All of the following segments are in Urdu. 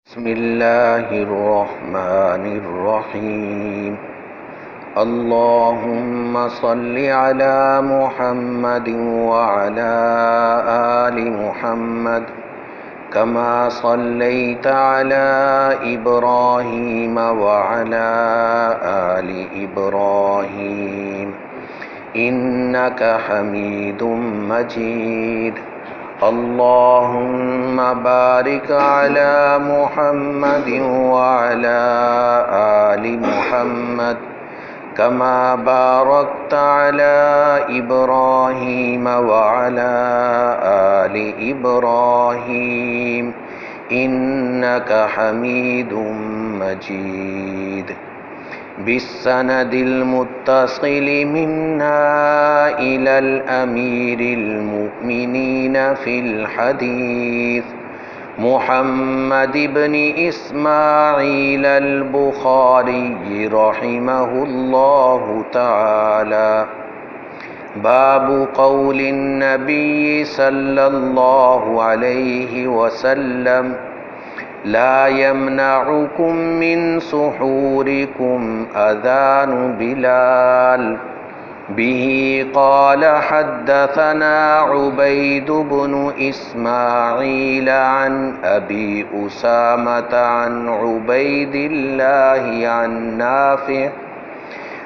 بسم اللہ الرحمن الرحیم اللہم صل علی محمد وعلی آل محمد کما صلیت علی ابراہیم وعلی آل ابراہیم انک حمید مجید اللہم بارک علی محمد وعلی آل محمد کما بارکت علی ابراہیم وعلی آل ابراہیم انک حمید مجید بالسند المتصل منا إلى الأمير المؤمنين في الحديث محمد بن إسماعيل البخاري رحمه الله تعالى باب قول النبي صلى الله عليه وسلم لا يمنعكم من سحوركم أذان بلال به قال حدثنا عبيد بن إسماعيل عن أبي أسامة عن عبيد الله عن نافع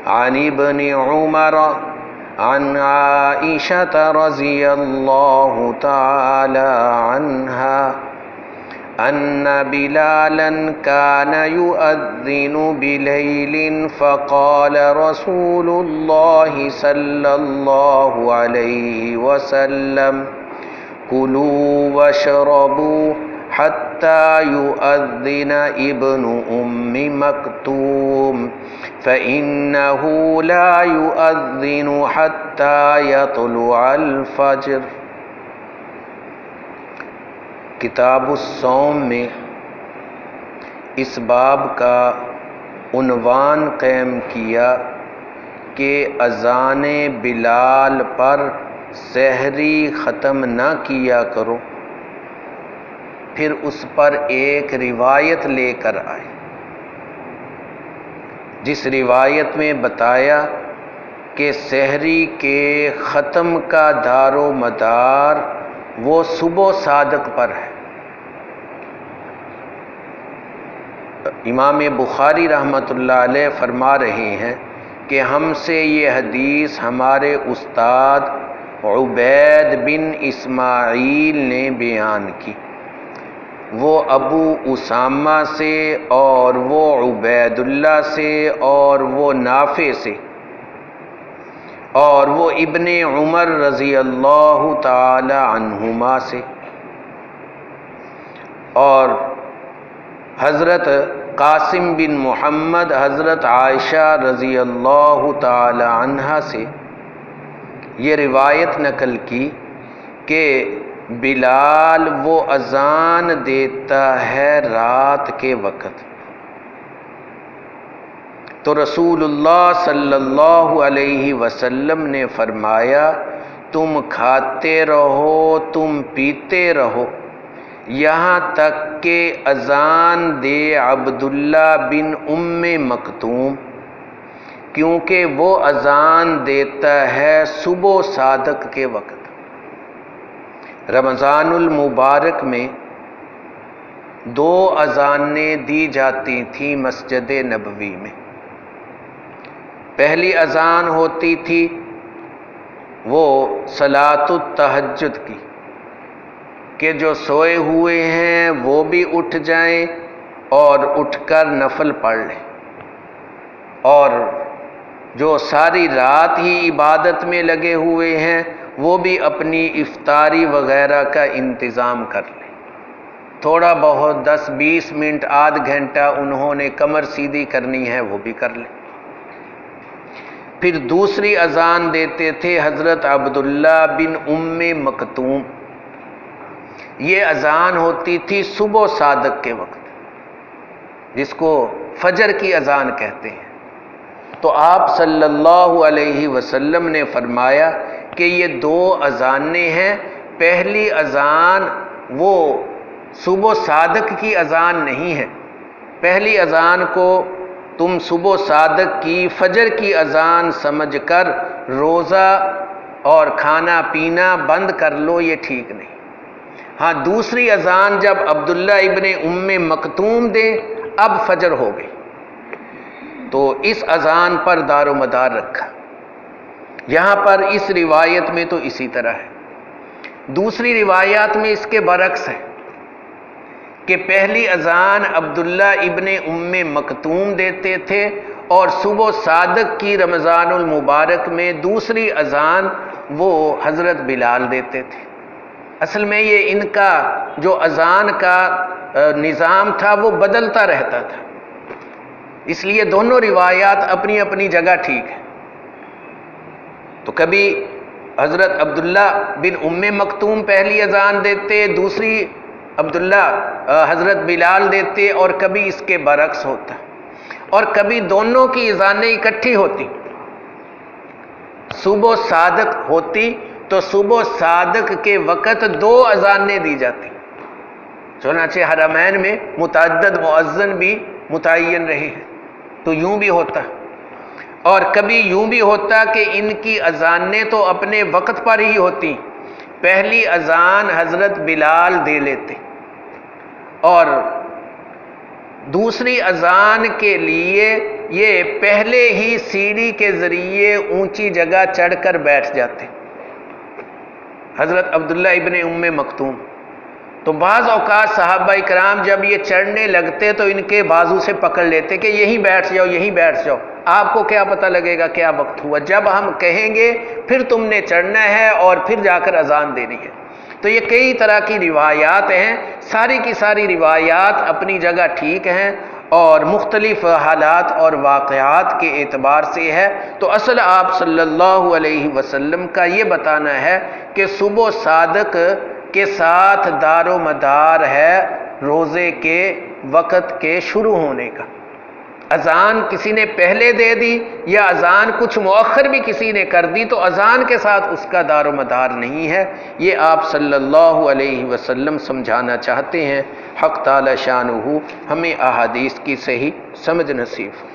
عن ابن عمر عن عائشة رضي الله تعالى عنها أن بلالا كان يؤذن بليل فقال رسول الله صلى الله عليه وسلم كلوا واشربوا حتى يؤذن ابن أم مكتوم فإنه لا يؤذن حتى يطلع الفجر۔ کتاب الصوم میں اس باب کا عنوان قائم کیا کہ اذان بلال پر سحری ختم نہ کیا کرو، پھر اس پر ایک روایت لے کر آئے جس روایت میں بتایا کہ سحری کے ختم کا دار و مدار وہ صبح صادق پر ہے۔ امام بخاری رحمۃ اللہ علیہ فرما رہے ہیں کہ ہم سے یہ حدیث ہمارے استاد عبید بن اسماعیل نے بیان کی، وہ ابو اسامہ سے اور وہ عبید اللہ سے اور وہ نافع سے اور وہ ابن عمر رضی اللہ تعالی عنہما سے اور حضرت قاسم بن محمد حضرت عائشہ رضی اللہ تعالی عنہا سے یہ روایت نقل کی کہ بلال وہ اذان دیتا ہے رات کے وقت، تو رسول اللہ صلی اللہ علیہ وسلم نے فرمایا تم کھاتے رہو تم پیتے رہو یہاں تک کہ اذان دے عبداللہ بن ام مکتوم، کیونکہ وہ اذان دیتا ہے صبح صادق کے وقت۔ رمضان المبارک میں 2 اذانیں دی جاتی تھیں مسجد نبوی میں۔ پہلی اذان ہوتی تھی وہ صلاۃ التہجد کی کہ جو سوئے ہوئے ہیں وہ بھی اٹھ جائیں اور اٹھ کر نفل پڑھ لیں، اور جو ساری رات ہی عبادت میں لگے ہوئے ہیں وہ بھی اپنی افطاری وغیرہ کا انتظام کر لیں، تھوڑا بہت 10-20 منٹ آدھ گھنٹہ انہوں نے کمر سیدھی کرنی ہے وہ بھی کر لیں۔ پھر دوسری اذان دیتے تھے حضرت عبداللہ بن ام مکتوم، یہ اذان ہوتی تھی صبح صادق کے وقت جس کو فجر کی اذان کہتے ہیں۔ تو آپ صلی اللہ علیہ وسلم نے فرمایا کہ یہ 2 اذانیں ہیں، پہلی اذان وہ صبح صادق کی اذان نہیں ہے۔ پہلی اذان کو تم صبح صادق کی فجر کی اذان سمجھ کر روزہ اور کھانا پینا بند کر لو، یہ ٹھیک نہیں۔ ہاں دوسری اذان جب عبداللہ ابن ام مکتوم دے اب فجر ہو گئی، تو اس اذان پر دار و مدار رکھا۔ یہاں پر اس روایت میں تو اسی طرح ہے، دوسری روایات میں اس کے برعکس ہے کہ پہلی اذان عبداللہ ابن ام مکتوم دیتے تھے اور صبح صادق کی رمضان المبارک میں دوسری اذان وہ حضرت بلال دیتے تھے۔ اصل میں یہ ان کا جو اذان کا نظام تھا وہ بدلتا رہتا تھا، اس لیے دونوں روایات اپنی اپنی جگہ ٹھیک ہیں۔ تو کبھی حضرت عبداللہ بن ام مکتوم پہلی اذان دیتے، دوسری عبداللہ حضرت بلال دیتے، اور کبھی اس کے برعکس ہوتا، اور کبھی دونوں کی اذانیں اکٹھی ہوتی۔ صبح صادق ہوتی تو صبح صادق کے وقت دو اذانیں دی جاتی، چنانچہ حرمین میں متعدد مؤذن بھی متعین رہے ہیں، تو یوں بھی ہوتا، اور کبھی یوں بھی ہوتا کہ ان کی اذانیں تو اپنے وقت پر ہی ہوتی، پہلی اذان حضرت بلال دے لیتے اور دوسری اذان کے لیے یہ پہلے ہی سیڑھی کے ذریعے اونچی جگہ چڑھ کر بیٹھ جاتے حضرت عبداللہ ابن ام مکتوم۔ تو بعض اوقات صحابہ کرام جب یہ چڑھنے لگتے تو ان کے بازو سے پکڑ لیتے کہ یہیں بیٹھ جاؤ، یہیں بیٹھ جاؤ، آپ کو کیا پتہ لگے گا کیا وقت ہوا، جب ہم کہیں گے پھر تم نے چڑھنا ہے اور پھر جا کر اذان دینی ہے۔ تو یہ کئی طرح کی روایات ہیں، ساری کی ساری روایات اپنی جگہ ٹھیک ہیں اور مختلف حالات اور واقعات کے اعتبار سے ہے۔ تو اصل آپ صلی اللہ علیہ وسلم کا یہ بتانا ہے کہ صبح صادق کے ساتھ دار و مدار ہے روزے کے وقت کے شروع ہونے کا۔ اذان کسی نے پہلے دے دی یا اذان کچھ مؤخر بھی کسی نے کر دی تو اذان کے ساتھ اس کا دار و مدار نہیں ہے، یہ آپ صلی اللہ علیہ وسلم سمجھانا چاہتے ہیں۔ حق تعالی شانہ ہمیں احادیث کی صحیح سمجھ نصیب ہو۔